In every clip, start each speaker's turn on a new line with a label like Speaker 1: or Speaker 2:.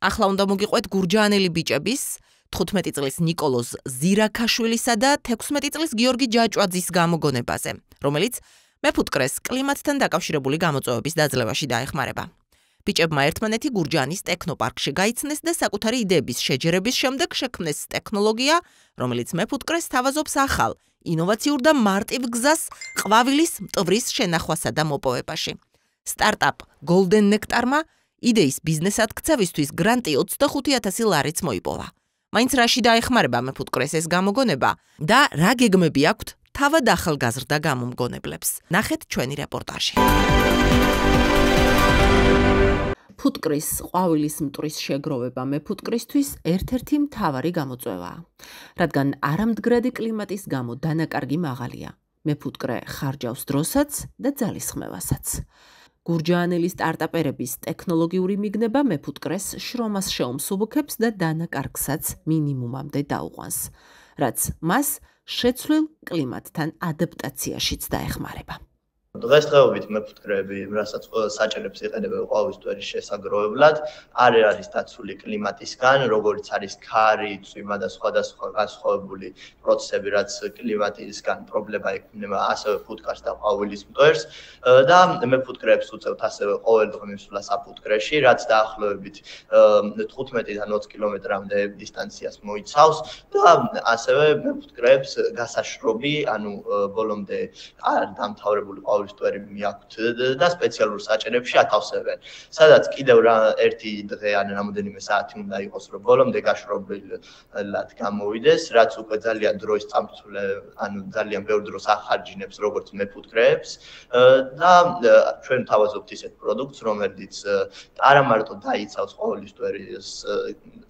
Speaker 1: ახლა უნდა მოგიყვეთ გურჯაანელი ბიჭების 15 წლის ნიკოლოზ ზირაქაშვილისა და 16 წლის გიორგი ჯაჭვაძის გამოგონებაზე, რომელიც მეფუტკრეს კლიმატთან დაკავშირებული გამოწვევების დაძლევაში დაეხმარება. ბიჭებმა ერთმანეთი გურჯაანის ტექნოპარკში გაიცნეს და საკუთარი იდეების შეჯერების შემდეგ შექმნეს ტექნოლოგია, რომელიც მეფუტკრეს თავაზობს ახალ, ინოვაციურ და მარტივ გზას ყვავილის მტვრის შენახვასა და მოპოვებაში. სტარტაპ Golden Nectar-მა იდეის ბიზნესად ქცევისთვის გრანტი 25,000 ლარიც მოიპოვა. მაინც რაში დაეხმარება მეფუტკრეს ეს გამოგონება და რა გეგმები აქვთ თავად ახალგაზრდა გამომგონებლებს. ნახეთ ჩვენი რეპორტაჟი. ფუტკრის ყვავილის მტვრის შეგროვება მეფუტკრისთვის ერთ-ერთი მთავარი გამოწვევაა, რადგან არამდგრადი კლიმატის გამო დანაკარგი მაღალია. მეფუტკრე ხარჯავს დროსაც და ძალისხმევასაც. გურჯაანელი სტარტაპერების ტექნოლოგიური მიგნება მეფუტკრეს შრომას შეუმსუბუქებს და დანაკარგსაც მინიმუმამდე დაუყვანს, რაც მას შეცვლილ კლიმატთან ადაპტაციაშიც დაეხმარება.
Speaker 2: დღესდღეობით მეფუტკრეები, რასაც საჭიროებს იყენებენ ყვავილის მტვრის შესაგროვებლად, არ არის დაცული კლიმატისგან, როგორც არის ქარი, წვიმა და სხვადასხვა განსხვავებული პროცესები, რაც კლიმატისგან პრობლემა ექმნება ასევე ფუტკარს და ყვავილის მტვერს და მეფუტკრეებს უწევთ ასევე ყოველდღე მისვლა საფუტკრეში, რაც დაახლოებით 15-დან 20 კილომეტრამდე დისტანციას მოიცავს და ასევე მეფუტკრეებს გასაშრობი, ანუ ბოლომდე არ დამთავრებული ყვავილის მტვერი მიაქვთ და სპეციალურ საჭირებში ათავსებენ. სადაც კიდევ ერთი დღე ან რამოდენიმე საათი უნდა იყოს, რომ ბოლომდე გაშრობილად გამოვიდეს, რაც უკვე ძალიან დროის წამსვლელ, ანუ ძალიან ბევრ დროს ახარჯინებს როგორც მეფუტკრეებს და ჩვენ თავაზობთ ისეთ პროდუქტს, რომელიც არა მარტო დაიცავს ყვავილის მტვერის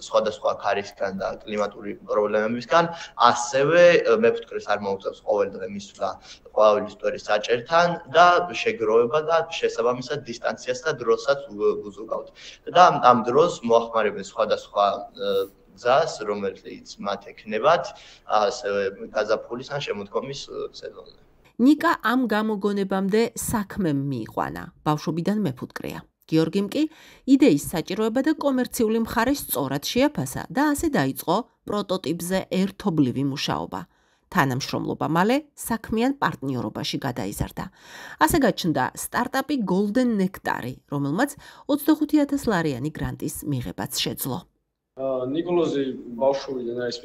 Speaker 2: სხვადასხვა ქარისგან და კლიმატური პრობლემებისგან, ასევე მეფუტკრეს არ მოუწევს ყოველდღე მისვლა ყვავილის მტვერის საჭერთან და შეგროვება და შესაბამისად დისტანციას და დროსაც უზრუნავთ. და ამ დროს მოახმარებენ სხვადასხვა გზას, რომელიც მათ ექნებათ, ასევე გაზაფხულის ან შემოდგომის სეზონზე.
Speaker 1: ნიკა ამ გამოგონებამდე საქმემ მიიყვანა, ბავშვობიდან მეფუტკრეა. გიორგიმ კი იდეის საჭიროება და კომერციული მხარე სწორად შეაფასა და ასე დაიწყო პროტოტიპზე ერთობლივი მუშაობა. თანამშრომლობა მალე საქმიან პარტნიორობაში გადაიზარდა. ასე გაჩნდა სტარტაპი Golden Nectar-ი, რომელმაც 25,000 ლარიანი გრანტის მიღებაც შეძლო.
Speaker 3: ნიკოლოზი ბავშვობიდან არის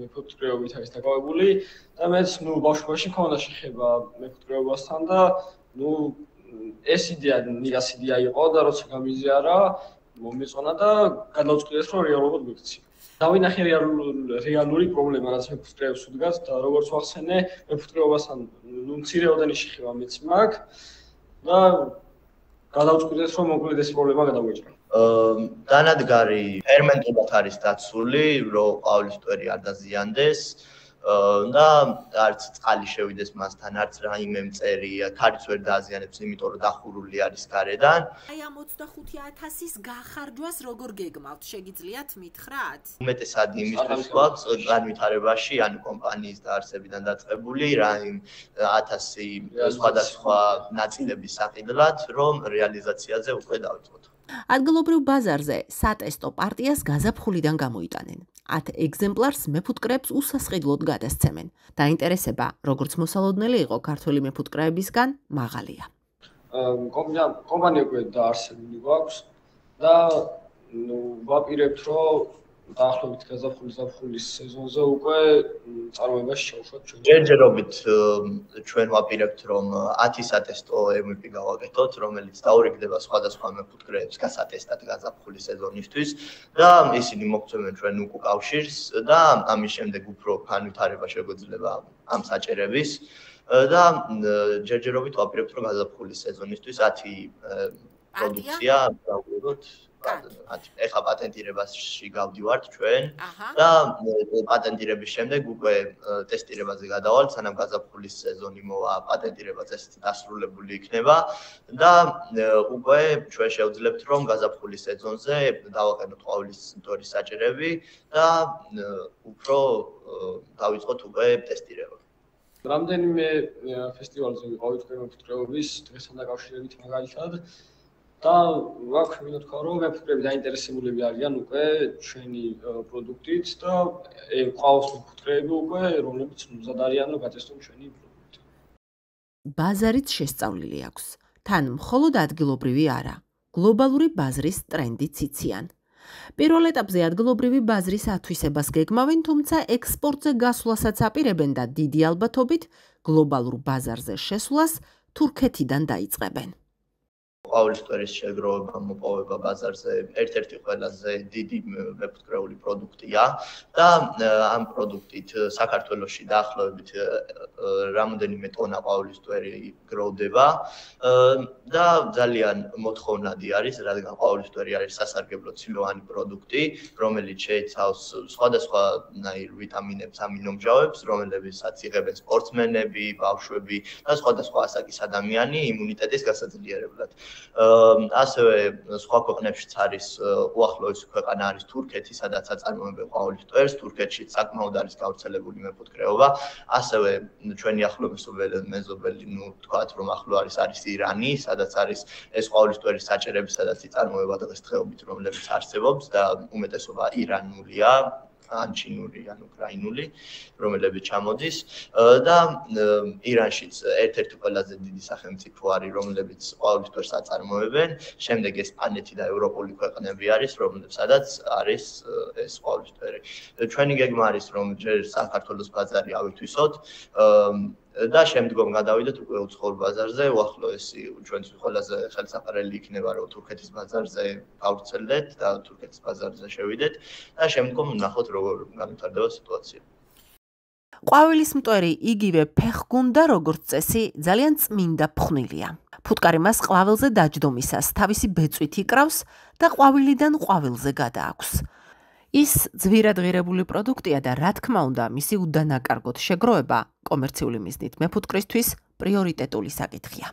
Speaker 3: მეფუტკრეობით არის დაკავებული და მეც ბავშვობაში მქონდა შეხება მეფუტკრეობასთან და ეს იდეა ნიკას იდეა იყო და როცა გამიზიარა, მომეწონა და გადავწყვიტეს, რომ რეალურად მივიქცი. დავინახე რეალური პრობლემა, რაც მეფუტკრეებს უდგას და როგორც ვახსენე, მეფუტკრეობასთან მცირეოდენი შეხება მეც მაქვს და გადავწყვიტეს, რომ მოკლედ ეს პრობლემა გადავეჭრა.
Speaker 2: დანადგარი ფერმენტულად არის დაცული, რომ ყვავილის მტვერი არ დაზიანდეს და არც წყალი შევიდეს მასთან, არც რაიმე მწერი, ქარიც ვერ დააზიანებს, იმიტომ რომ დახურული არის გარედან.
Speaker 1: აი ამ 25,000-ის გახარჯვას როგორ გეგმავთ? შეგიძლიათ მითხრათ?
Speaker 2: უმეტესად იმისთვის გვაქვს განვითარებაში, ანუ კომპანიის დაარსებიდან დაწყებული, რაიმ 1000 სხვადასხვა ნაწილების საყიდლად, რომ რეალიზაციაზე უკვე დავიწყოთ.
Speaker 1: ადგილობრივ ბაზარზე სატესტო პარტიას გაზაფხულიდან გამოიტანენ. 10 ეგზემპლარს მეფუტკრეებს უსასყიდლოდ გადასცემენ. დაინტერესება, როგორც მოსალოდნელი იყო ქართველი მეფუტკრეებისგან, მაღალია.
Speaker 3: კომპანია უკვე დაარსებული გვაქვს და ვაპირებთ, რომ დაახლოებით გაზაფხულის სეზონზე უკვე წარმოებაში შევშვათ ჩვენ.
Speaker 2: ჯერჯერობით ჩვენ ვაპირებთ, რომ 10 სატესტო MVP გავაკეთოთ, რომელიც დაურიგდება სხვადასხვა მეფუტკრეებს გასატესტად გაზაფხულის სეზონისთვის და ისინი მოგწევენ ჩვენ უკავშირს და ამის შემდეგ უფრო განვითარება შეგვეძლება ამ საჭირების და ჯერჯერობით ვაპირებთ, რომ გაზაფხულის სეზონისთვის 10 პროდუქცია გავუგოთ. ეხლა პატენტირებაში გავდივართ ჩვენ და პატენტირების შემდეგ უკვე ტესტირებაზე გადავალთ, სანამ გაზაფხულის სეზონი მოვა, პატენტირება წესით დასრულებული იქნება და უკვე ჩვენ შევძლებთ, რომ გაზაფხულის სეზონზე დავაყენოთ ყვავილის მტვრის საჭირები და უფრო დავიწყოთ უკვე ტესტირება.
Speaker 3: რამდენიმე ფესტივალზე ვიყავით მეფუტკრეობის დღესთან დაკავშირებით მაგალითად და ვაქვს მინოთქვა რომ მეფუტკრეები დაინტერესებულები არიან უკვე ჩვენი პროდუქტით და ყავს მეფუტკრეები უკვე რომლებიც მზად არიან რომ გაწესონ ჩვენი პროდუქტი.
Speaker 1: ბაზარით შესწავლილი აქვს. თან მხოლოდ ადგილობრივი არა, გლობალური ბაზრის ტრენდიც იციან. პირველ ეტაპზე ადგილობრივი ბაზრის ათვისებას გეგმავენ, თუმცა ექსპორტზე გასვლასაც აპირებენ და დიდი ალბათობით გლობალურ ბაზარზე შესვლას თურქეთიდან დაიწყებენ.
Speaker 2: ყვავილის ტვერის შეგროვება, მოპოვება ბაზარზე ერთ-ერთი ყველაზე დიდი მეფუტკრეული პროდუქტია და ამ პროდუქტით საქართველოში დაახლოებით რამოდენიმე ტონა ყვავილის ტვერი გროვდება და ძალიან მოთხოვნადი არის, რადგან ყვავილის ტვერი არის სასარგებლო ცილოვანი პროდუქტი, რომელიც შეიცავს სხვადასხვანაირ ვიტამინებს, ამინომჟავებს, რომლებსაც იღებენ სპორტსმენები, ბავშვები და სხვადასხვა ასაკის ადამიანი იმუნიტეტის გასაძლიერებლად. ასევე სხვა ქვეყნებშიც არის უახლოესი ქვეყანა არის თურქეთი, სადაც აწარმოებენ ყვავილის ტვერს, თურქეთში საკმაოდ არის გავრცელებული მეფუტკრეობა, ასევე ჩვენი ახლო მეზობელი, თქვათ რომ ახლო არის ირანი, სადაც არის ეს ყვავილის ტვერის საჭერები, სადაც იწარმოება დღესდღეობით, რომლებიც არსებობს და უმეტესობა ირანულია. ან ჩინური, ან უკრაინული, რომელებიც ჩამოდის და ირანშიც ერთ-ერთი ყველაზე დიდი სახელმწიფო არის, რომლებიც ყვავილის ტვერს აწარმოებენ, შემდეგ ესპანეთი და ევროპული ქვეყნები არის, რომლებსაც არის ეს ყვავილის ტვერი. ჩვენი გეგმა არის, რომ ჯერ საქართველოს ბაზარი ავითვისოთ და შემდგომ გადავიდეთ უკვე უცხოურ ბაზარზე, უახლოესი ჩვენთვის ყველაზე ხელსაყრელი იქნება, რომ თურქეთის ბაზარზე გავვრცელდეთ და თურქეთის ბაზარზე შევიდეთ და შემდგომ ვნახოთ როგორ განვითარდება სიტუაცია.
Speaker 1: ყვავილის მტვერი იგივე ფეხგუნდა, როგორც წესი, ძალიან წმინდა ფხვნილია. ფუტკარი მას ყვავილზე დაჯდომისას თავისი ბეწვით იკრავს და ყვავილიდან ყვავილზე გადააქვს. ის ძვირად ღირებული პროდუქტია და რა თქმა უნდა, მისი უდანაკარგოდ შეგროვება კომერციული მიზნით მეფუტკრისთვის პრიორიტეტული საკითხია.